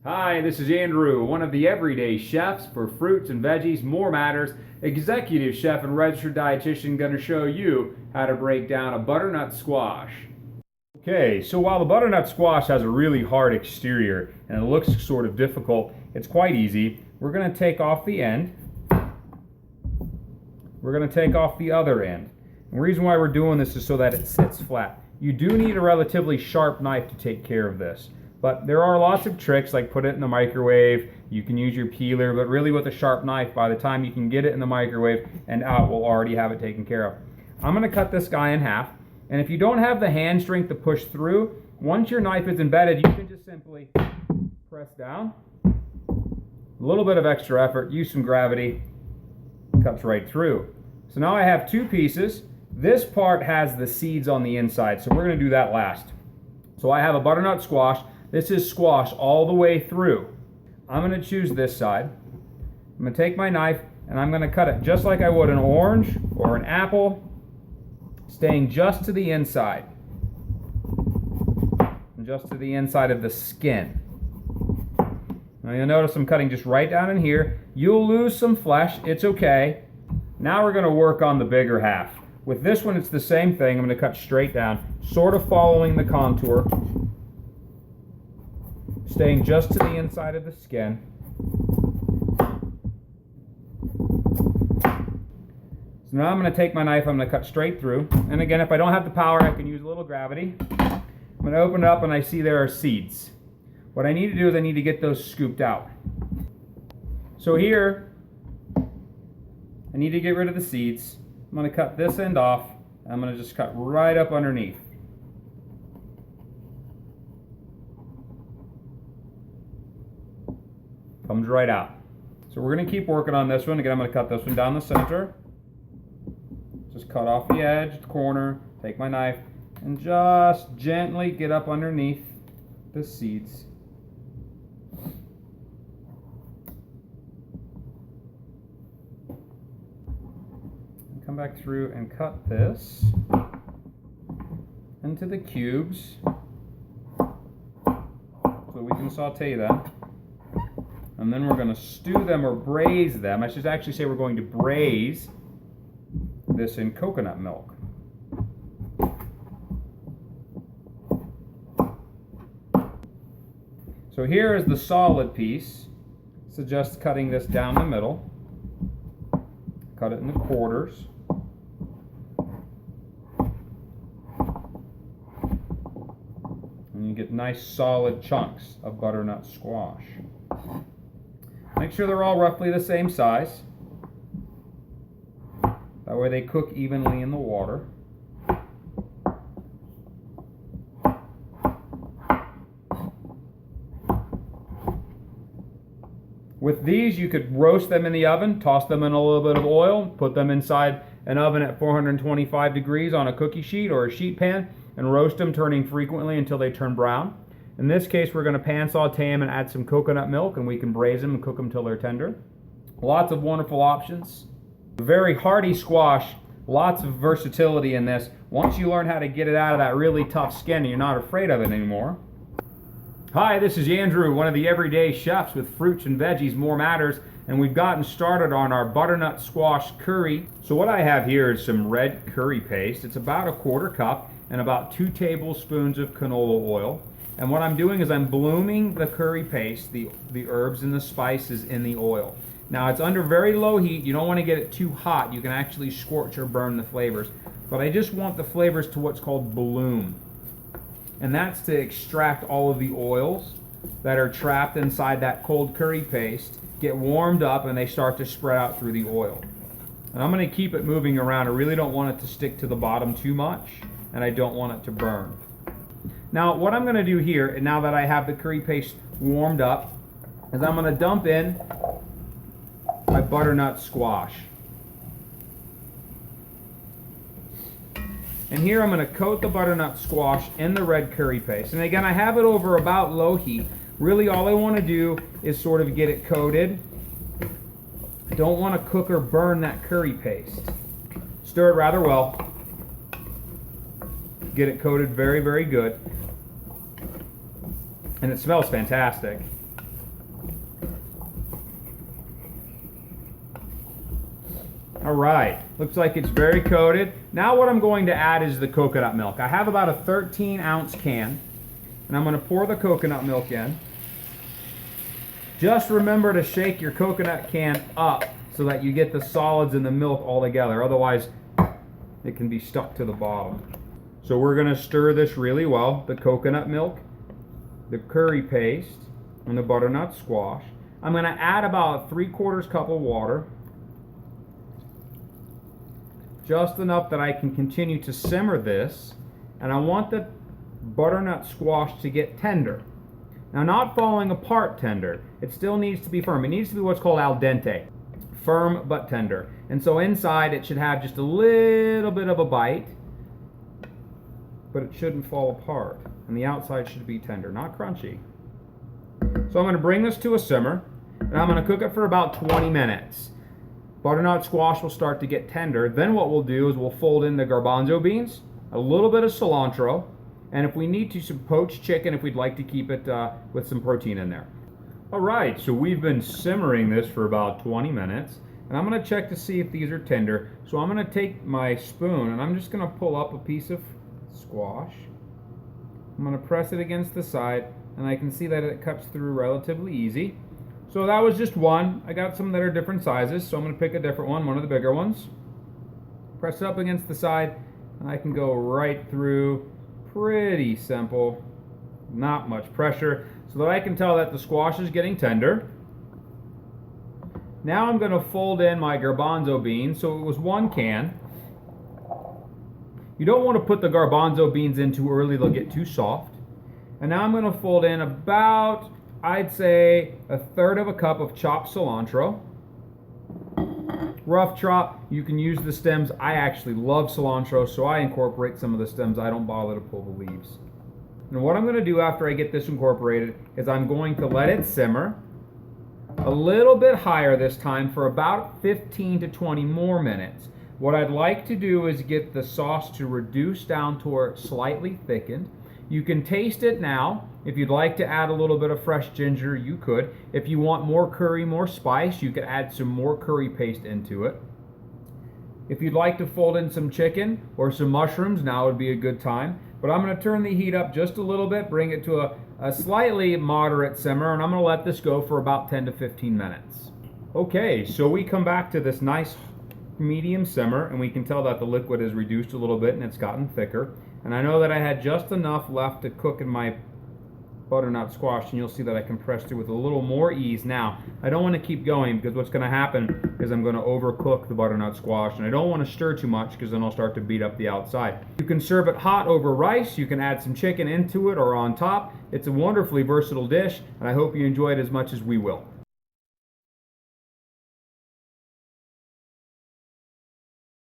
Hi, this is Andrew, one of the everyday chefs for Fruits and Veggies More Matters, executive chef and registered dietitian, going to show you how to break down a butternut squash. Okay, so while the butternut squash has a really hard exterior and it looks sort of difficult, it's quite easy. We're going to take off the end. We're going to take off the other end. And the reason why we're doing this is so that it sits flat. You do need a relatively sharp knife to take care of this. But there are lots of tricks, like put it in the microwave, you can use your peeler, but really with a sharp knife, by the time you can get it in the microwave and out, we'll already have it taken care of. I'm going to cut this guy in half, and if you don't have the hand strength to push through, once your knife is embedded, you can just simply press down. A little bit of extra effort, use some gravity, cuts right through. So now I have two pieces. This part has the seeds on the inside, so we're going to do that last. So I have a butternut squash. This is squash all the way through. I'm going to choose this side. I'm going to take my knife and I'm going to cut it just like I would an orange or an apple, staying just to the inside. And just to the inside of the skin. Now you'll notice I'm cutting just right down in here. You'll lose some flesh, it's okay. Now we're going to work on the bigger half. With this one it's the same thing. I'm going to cut straight down, sort of following the contour. Staying just to the inside of the skin. So now I'm going to take my knife, I'm going to cut straight through. And again, if I don't have the power, I can use a little gravity. I'm going to open it up and I see there are seeds. What I need to do is I need to get those scooped out. So here, I need to get rid of the seeds. I'm going to cut this end off. I'm going to just cut right up underneath. Comes right out. So we're going to keep working on this one. Again, I'm going to cut this one down the center. Just cut off the edge, the corner, take my knife, and just gently get up underneath the seeds. And come back through and cut this into the cubes so we can saute them. And then we're going to stew them or braise them. I should actually say we're going to braise this in coconut milk. So here is the solid piece. Suggest cutting this down the middle. Cut it into quarters. And you get nice solid chunks of butternut squash. Make sure they're all roughly the same size. That way they cook evenly in the water. With these, you could roast them in the oven, toss them in a little bit of oil, put them inside an oven at 425 degrees on a cookie sheet or a sheet pan, and roast them, turning frequently until they turn brown. In this case, we're going to pan saute them and add some coconut milk, and we can braise them and cook them till they're tender. Lots of wonderful options. Very hearty squash, lots of versatility in this. Once you learn how to get it out of that really tough skin, you're not afraid of it anymore. Hi, this is Andrew, one of the everyday chefs with Fruits and Veggies More Matters, and we've gotten started on our butternut squash curry. So what I have here is some red curry paste. It's about a quarter cup and about 2 tablespoons of canola oil. And what I'm doing is I'm blooming the curry paste, the herbs and the spices in the oil. Now it's under very low heat. You don't want to get it too hot. You can actually scorch or burn the flavors. But I just want the flavors to what's called bloom. And that's to extract all of the oils that are trapped inside that cold curry paste, get warmed up, and they start to spread out through the oil. And I'm going to keep it moving around. I really don't want it to stick to the bottom too much, and I don't want it to burn. Now what I'm going to do here, and now that I have the curry paste warmed up, is I'm going to dump in my butternut squash. And here I'm going to coat the butternut squash in the red curry paste. And again, I have it over about low heat. Really all I want to do is sort of get it coated. I don't want to cook or burn that curry paste. Stir it rather well. Get it coated very, very good. And it smells fantastic. All right, looks like it's very coated. Now what I'm going to add is the coconut milk. I have about a 13-ounce can, and I'm going to pour the coconut milk in. Just remember to shake your coconut can up so that you get the solids in the milk all together. Otherwise, it can be stuck to the bottom. So we're going to stir this really well. The coconut milk, the curry paste, and the butternut squash. I'm going to add about 3/4 cup of water. Just enough that I can continue to simmer this. And I want the butternut squash to get tender. Now, not falling apart tender. It still needs to be firm. It needs to be what's called al dente. Firm but tender. And so inside it should have just a little bit of a bite, but it shouldn't fall apart. And the outside should be tender, not crunchy. So I'm going to bring this to a simmer, and I'm going to cook it for about 20 minutes. Butternut squash will start to get tender. Then what we'll do is we'll fold in the garbanzo beans, a little bit of cilantro, and if we need to, some poached chicken if we'd like to keep it with some protein in there. All right, so we've been simmering this for about 20 minutes, and I'm going to check to see if these are tender. So I'm going to take my spoon, and I'm just going to pull up a piece of squash. I'm going to press it against the side, and I can see that it cuts through relatively easy. So that was just one. I got some that are different sizes, so I'm going to pick a different one of the bigger ones. Press it up against the side, and I can go right through. Pretty simple, not much pressure, so that I can tell that the squash is getting tender. Now I'm going to fold in my garbanzo beans. So it was 1 can. You don't want to put the garbanzo beans in too early, they'll get too soft. And now I'm going to fold in about, I'd say, 1/3 cup of chopped cilantro. Rough chop, you can use the stems. I actually love cilantro, so I incorporate some of the stems. I don't bother to pull the leaves. And what I'm going to do after I get this incorporated is I'm going to let it simmer a little bit higher this time for about 15 to 20 more minutes. What I'd like to do is get the sauce to reduce down to where it's slightly thickened. You can taste it now. If you'd like to add a little bit of fresh ginger, you could. If you want more curry, more spice, you could add some more curry paste into it. If you'd like to fold in some chicken or some mushrooms, now would be a good time. But I'm going to turn the heat up just a little bit, bring it to a slightly moderate simmer, and I'm going to let this go for about 10 to 15 minutes. Okay, so we come back to this nice medium simmer, and we can tell that the liquid is reduced a little bit and it's gotten thicker. And I know that I had just enough left to cook in my butternut squash, and you'll see that I can press through with a little more ease. Now, I don't want to keep going because what's going to happen is I'm going to overcook the butternut squash, and I don't want to stir too much because then I'll start to beat up the outside. You can serve it hot over rice. You can add some chicken into it or on top. It's a wonderfully versatile dish, and I hope you enjoy it as much as we will.